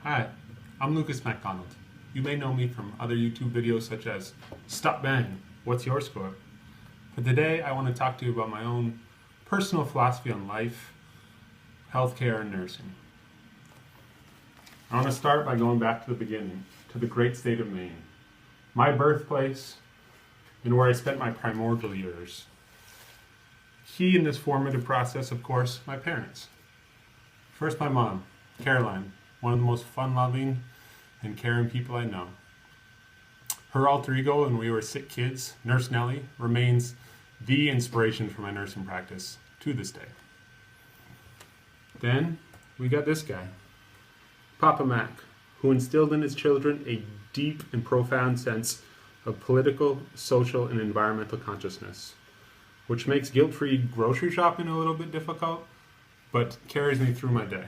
Hi, I'm Lucas MacDonald. You may know me from other YouTube videos such as Stop Bang, What's Your Score? But today I want to talk to you about my own personal philosophy on life, healthcare, and nursing. I want to start by going back to the beginning, to the great state of Maine, my birthplace, and where I spent my primordial years. Key in this formative process, of course, my parents. First, my mom, Caroline, one of the most fun-loving and caring people I know. Her alter ego when we were sick kids, Nurse Nellie, remains the inspiration for my nursing practice to this day. Then we got this guy, Papa Mac, who instilled in his children a deep and profound sense of political, social, and environmental consciousness, which makes guilt-free grocery shopping a little bit difficult, but carries me through my day.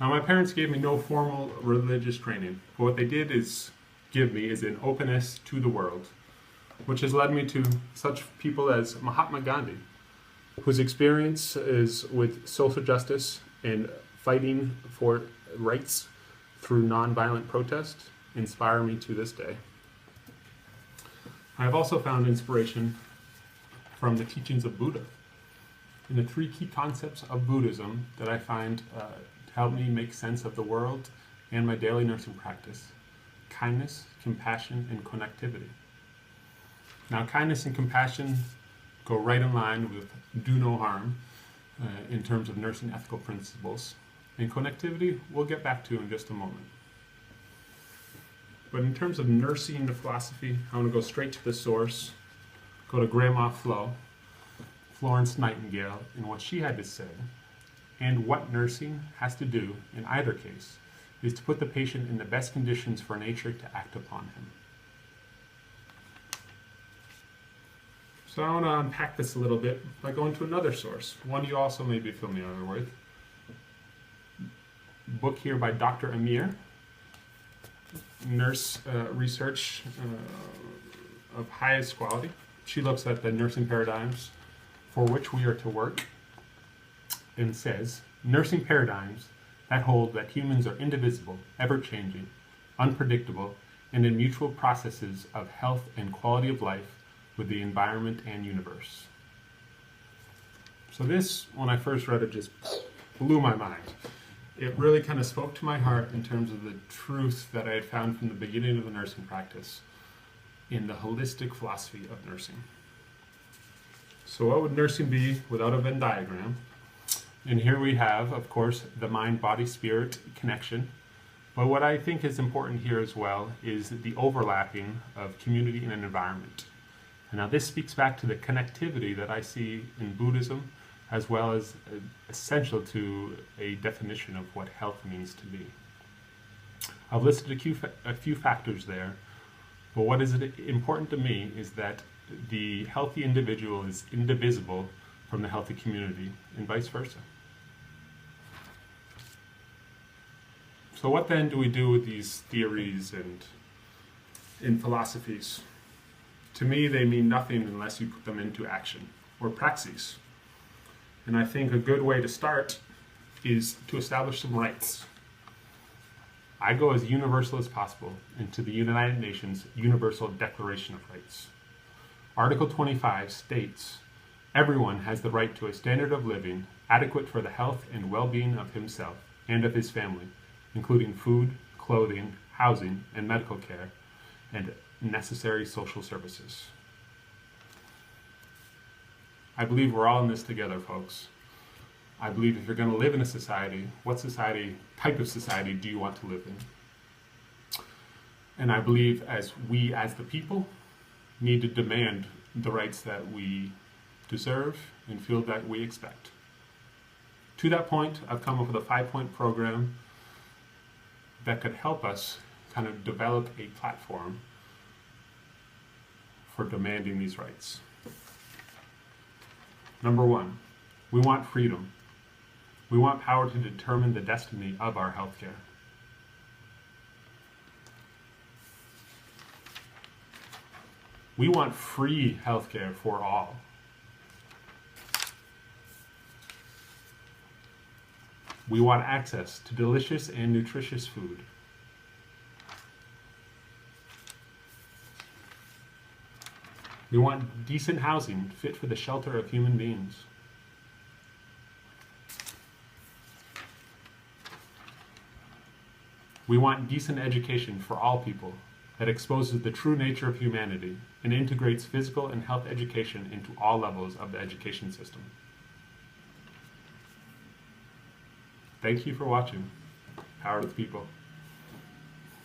Now, my parents gave me no formal religious training, but what they did is give me is an openness to the world, which has led me to such people as Mahatma Gandhi, whose experience is with social justice and fighting for rights through nonviolent protest inspire me to this day. I have also found inspiration from the teachings of Buddha and the three key concepts of Buddhism that I find help me make sense of the world and my daily nursing practice: kindness, compassion, and connectivity. Now, kindness and compassion go right in line with do no harm in terms of nursing ethical principles, and connectivity we'll get back to in just a moment. But in terms of nursing the philosophy, I want to go straight to the source, go to Grandma Flo, Florence Nightingale, and what she had to say. And what nursing has to do, in either case, is to put the patient in the best conditions for nature to act upon him. So I want to unpack this a little bit by going to another source, one you also may be familiar with. Book here by Dr. Amir, nurse research of highest quality. She looks at the nursing paradigms for which we are to work, and says, nursing paradigms that hold that humans are indivisible, ever-changing, unpredictable, and in mutual processes of health and quality of life with the environment and universe. So this, when I first read it, just blew my mind. It really kind of spoke to my heart in terms of the truth that I had found from the beginning of the nursing practice in the holistic philosophy of nursing. So what would nursing be without a Venn diagram? And here we have, of course, the mind-body-spirit connection. But what I think is important here as well is the overlapping of community and environment. And now this speaks back to the connectivity that I see in Buddhism, as well as essential to a definition of what health means to be. I've listed a few factors there, but what is important to me is that the healthy individual is indivisible from the healthy community, and vice versa. So what then do we do with these theories and in philosophies? To me, they mean nothing unless you put them into action, or praxis. And I think a good way to start is to establish some rights. I go as universal as possible into the United Nations Universal Declaration of Rights. Article 25 states, everyone has the right to a standard of living adequate for the health and well-being of himself and of his family, including food, clothing, housing, and medical care, and necessary social services. I believe we're all in this together, folks. I believe if you're going to live in a society, what type of society do you want to live in? And I believe as the people, need to demand the rights that we deserve and feel that we expect. To that point, I've come up with a 5-point program that could help us kind of develop a platform for demanding these rights. Number 1, we want freedom. We want power to determine the destiny of our healthcare. We want free healthcare for all. We want access to delicious and nutritious food. We want decent housing fit for the shelter of human beings. We want decent education for all people that exposes the true nature of humanity and integrates physical and health education into all levels of the education system. Thank you for watching. Power to the people.